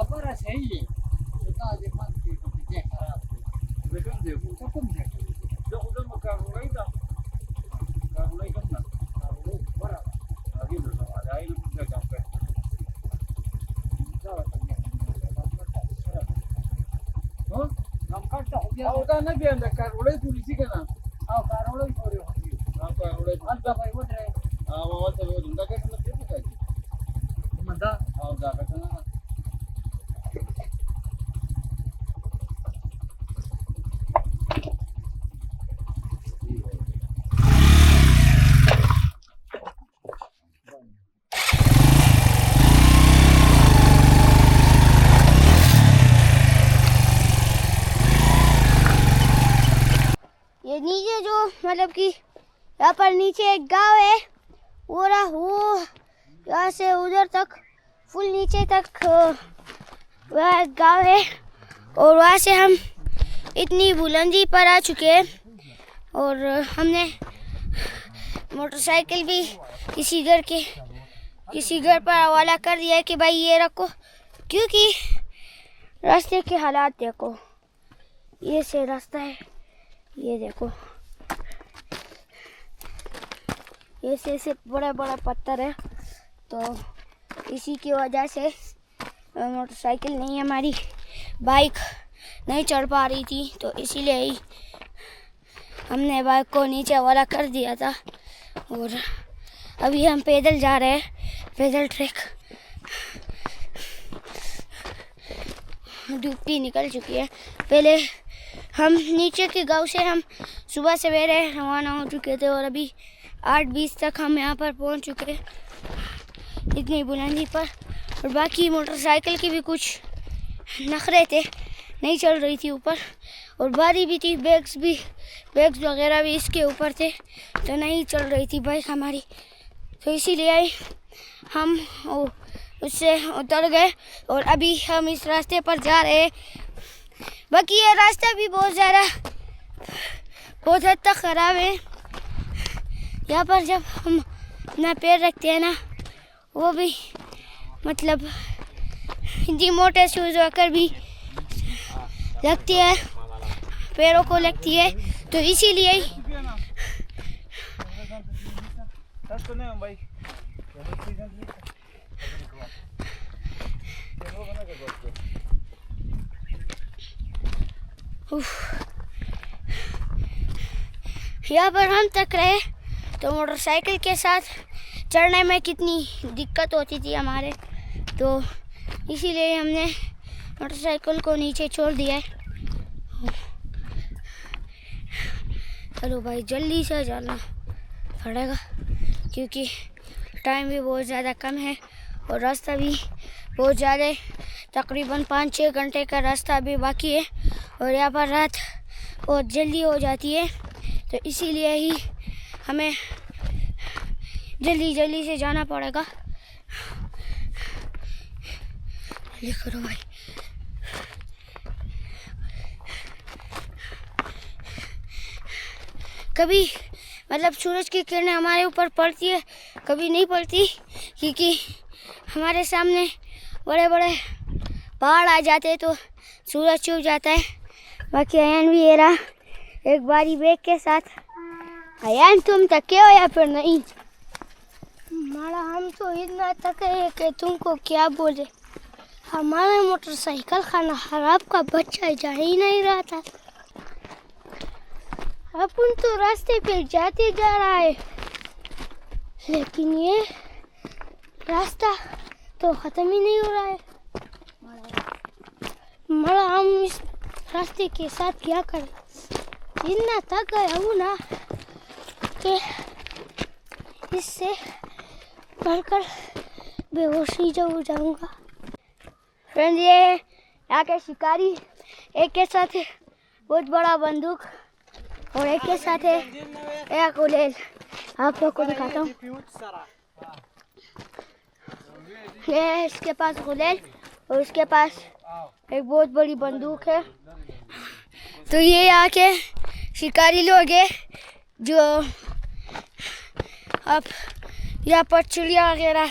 Apara sahihi. Kita aja mati kepikiran harap. Betul deh, bukan kumnya. Jauh udah makan mulai dah. Makan mulai kan nak. Kalau berapa? Lagi belum ada air pun dah sampai. Jauh tanya. Oh, nampak tak? Aku tak nak biar nak makan mulai tu di sini kan? Aku makan mulai tu dia. Makan mulai. Anda apa ibu deh? Awal tu ibu dah kan nak tipu kan? Mana? Awal dah kan nak. ये नीचे जो मतलब कि यहाँ पर नीचे एक गांव है, वो रहा वो यहाँ से उधर तक फुल नीचे तक वह एक गांव है। और वहाँ से हम इतनी बुलंदी पर आ चुके हैं और हमने मोटरसाइकिल भी किसी घर पर हवाला कर दिया है कि भाई ये रखो, क्योंकि रास्ते के हालात देखो। ये से रास्ता है, ये देखो, ये से बड़ा बड़ा पत्थर है, तो इसी की वजह से मोटरसाइकिल नहीं, हमारी बाइक नहीं चढ़ पा रही थी, तो इसीलिए ही हमने बाइक को नीचे वाला कर दिया था। और अभी हम पैदल जा रहे हैं, पैदल ट्रैक। धूप भी निकल चुकी है। पहले हम नीचे के गांव से हम सुबह सवेरे रवाना हो चुके थे और अभी 8:20 तक हम यहाँ पर पहुँच चुके इतनी बुलंदी पर। और बाकी मोटरसाइकिल की भी कुछ नखरे थे, नहीं चल रही थी ऊपर, और भारी भी थी, बैग्स वगैरह भी इसके ऊपर थे, तो नहीं चल रही थी बाइक हमारी। तो इसीलिए हम उससे उतर गए और अभी हम इस रास्ते पर जा रहे हैं। बाकी ये रास्ता भी बहुत हद तक ख़राब है। यहाँ पर जब हम अपना पैर रखते हैं ना, वो भी मतलब इतनी मोटे शूज़ होकर भी लगती है, पैरों को लगती है, तो इसीलिए यहाँ पर हम तक रहे। तो मोटरसाइकिल के साथ चढ़ने में कितनी दिक्कत होती थी हमारे, तो इसीलिए हमने मोटरसाइकिल को नीचे छोड़ दिया है। चलो भाई जल्दी से जाना पड़ेगा, क्योंकि टाइम भी बहुत ज़्यादा कम है और रास्ता भी बहुत ज़्यादा, तकरीबन 5-6 घंटे का रास्ता अभी बाकी है। और यहाँ पर रात बहुत जल्दी हो जाती है, तो इसीलिए ही हमें जल्दी से जाना पड़ेगा। जल्दी करो भाई। कभी मतलब सूरज की किरणें हमारे ऊपर पड़ती है, कभी नहीं पड़ती, क्योंकि हमारे सामने बड़े बड़े पहाड़ आ जाते हैं तो सूरज छुप जाता है। बाकी अयान भी ये रहा एक बारी बैग के साथ। अयान तुम थके हो या फिर नहीं? हमारा हम तो इतना थके हैं कि तुमको क्या बोले। हमारा मोटरसाइकिल खाना खराब का बच्चा जा ही नहीं रहा था। अपन तो रास्ते पे जाते जा रहा है, लेकिन ये रास्ता तो ख़त्म ही नहीं हो रहा है। मरा हम इस रास्ते के साथ क्या करें? इतना थक गया हूँ ना कि इससे बढ़कर बेहोशी हो जाऊँगा। फ्रेंड, ये यहाँ के शिकारी, एक के साथ है बहुत बड़ा बंदूक और एक के साथ है एक गुलेल। आप लोग को दिखाता हूँ। ये इसके पास गुलेल और इसके पास एक बहुत बड़ी बंदूक है। तो ये यहाँ के शिकारी लोग हैं जो अब यहाँ पर चिड़िया वगैरह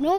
9